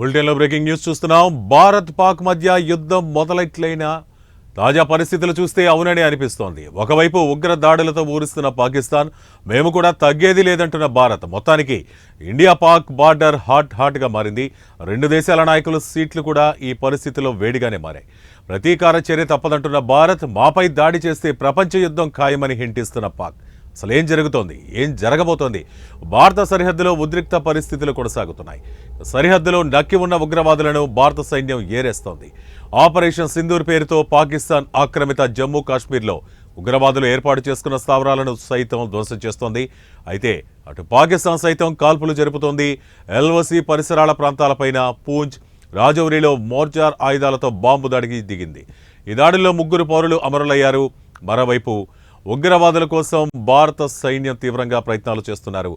బులెటిన్లో breaking news చూస్తున్నాం. భారత్ పాక్ మధ్య యుద్ధం మొదలైన తాజా పరిస్థితులు చూస్తే అవునని అనిపిస్తోంది. ఒకవైపు ఉగ్ర దాడులతో ఊరిస్తున్న పాకిస్తాన్, మేము కూడా తగ్గేది లేదంటున్న భారత్. మొత్తానికి ఇండియా పాక్ బార్డర్ హాట్గా మారింది. రెండు దేశాల నాయకుల సీట్లు కూడా ఈ పరిస్థితిలో వేడిగానే మారాయి. ప్రతీకార చర్య తప్పదంటున్న భారత్, మాపై దాడి చేస్తే ప్రపంచ యుద్ధం ఖాయమని హింటిస్తున్న పాక్. అసలు ఏం జరుగుతోంది, ఏం జరగబోతోంది? భారత సరిహద్దులో ఉద్రిక్త పరిస్థితులు కొనసాగుతున్నాయి. సరిహద్దులో నక్కి ఉన్న ఉగ్రవాదులను భారత సైన్యం ఏరేస్తోంది. ఆపరేషన్ సింధూర్ పేరుతో పాకిస్తాన్ ఆక్రమిత జమ్మూ కాశ్మీర్లో ఉగ్రవాదులు ఏర్పాటు చేసుకున్న స్థావరాలను సైతం ధ్వంసం చేస్తోంది. అయితే అటు పాకిస్తాన్ సైతం కాల్పులు జరుపుతోంది. ఎల్ఓసి పరిసరాల ప్రాంతాలపైన పూంచ్, రాజౌరిలో మోర్చార్ ఆయుధాలతో బాంబు దాడికి దిగింది. ఈ దాడిలో 3 పౌరులు అమరులయ్యారు. మరోవైపు ఉగ్రవాదుల కోసం భారత సైన్యం తీవ్రంగా ప్రయత్నాలు చేస్తున్నారు.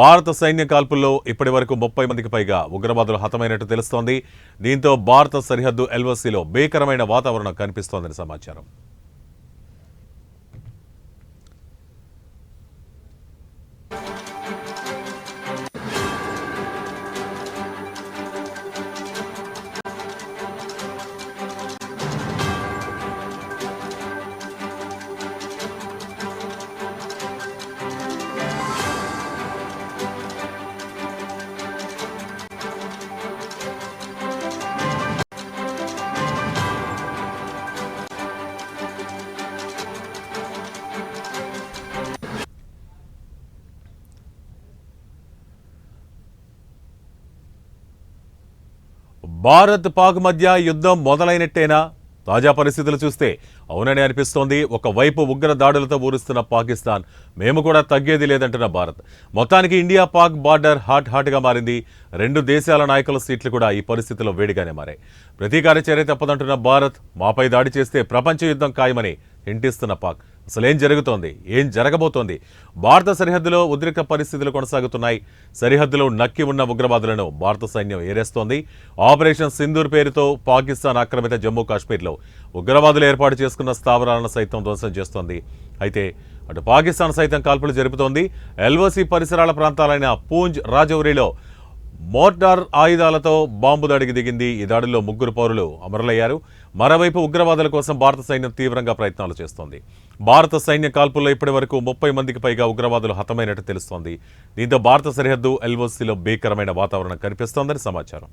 భారత సైన్య కాల్పుల్లో ఇప్పటి వరకు 30 మందికి పైగా ఉగ్రవాదులు హతమైనట్టు తెలుస్తోంది. దీంతో భారత సరిహద్దు ఎల్ఓసిలో భీకరమైన వాతావరణం కనిపిస్తోందని సమాచారం. భారత్ పాక్ మధ్య యుద్ధం మొదలైనట్టేనా? తాజా పరిస్థితులు చూస్తే అవునని అనిపిస్తోంది. ఒకవైపు ఉగ్ర దాడులతో ఊరుస్తున్న పాకిస్తాన్, మేము కూడా తగ్గేది లేదంటున్న భారత్. మొత్తానికి ఇండియా పాక్ బార్డర్ హాట్గా మారింది. రెండు దేశాల నాయకుల సీట్లు కూడా ఈ పరిస్థితిలో వేడిగానే మారాయి. ప్రతీకార చర్య తప్పదంటున్న భారత్, మాపై దాడి చేస్తే ప్రపంచ యుద్ధం ఖాయమని హింటిస్తున్న పాక్. అసలేం జరుగుతోంది, ఏం జరగబోతోంది? భారత సరిహద్దులో ఉద్రిక్త పరిస్థితులు కొనసాగుతున్నాయి. సరిహద్దులో నక్కి ఉన్న ఉగ్రవాదులను భారత సైన్యం ఏరేస్తోంది. ఆపరేషన్ సింధూర్ పేరుతో పాకిస్తాన్ ఆక్రమిత జమ్మూ కాశ్మీర్లో ఉగ్రవాదులు ఏర్పాటు చేసుకున్న స్థావరాలను సైతం ధ్వంసం చేస్తోంది. అయితే అటు పాకిస్తాన్ సైతం కాల్పులు జరుపుతోంది. ఎల్ఓసి పరిసరాల ప్రాంతాలైన పూంచ్, రాజౌరిలో మోర్టార్ ఆయుధాలతో బాంబు దాడికి దిగింది. ఈ దాడిలో 3 పౌరులు అమరులయ్యారు. మరోవైపు ఉగ్రవాదుల కోసం భారత సైన్యం తీవ్రంగా ప్రయత్నాలు చేస్తోంది. భారత సైన్య కాల్పుల్లో ఇప్పటి వరకు 30 మందికి పైగా ఉగ్రవాదులు హతమైనట్టు తెలుస్తోంది. దీంతో భారత సరిహద్దు ఎల్ఓసిలో భీకరమైన వాతావరణం కనిపిస్తోందని సమాచారం.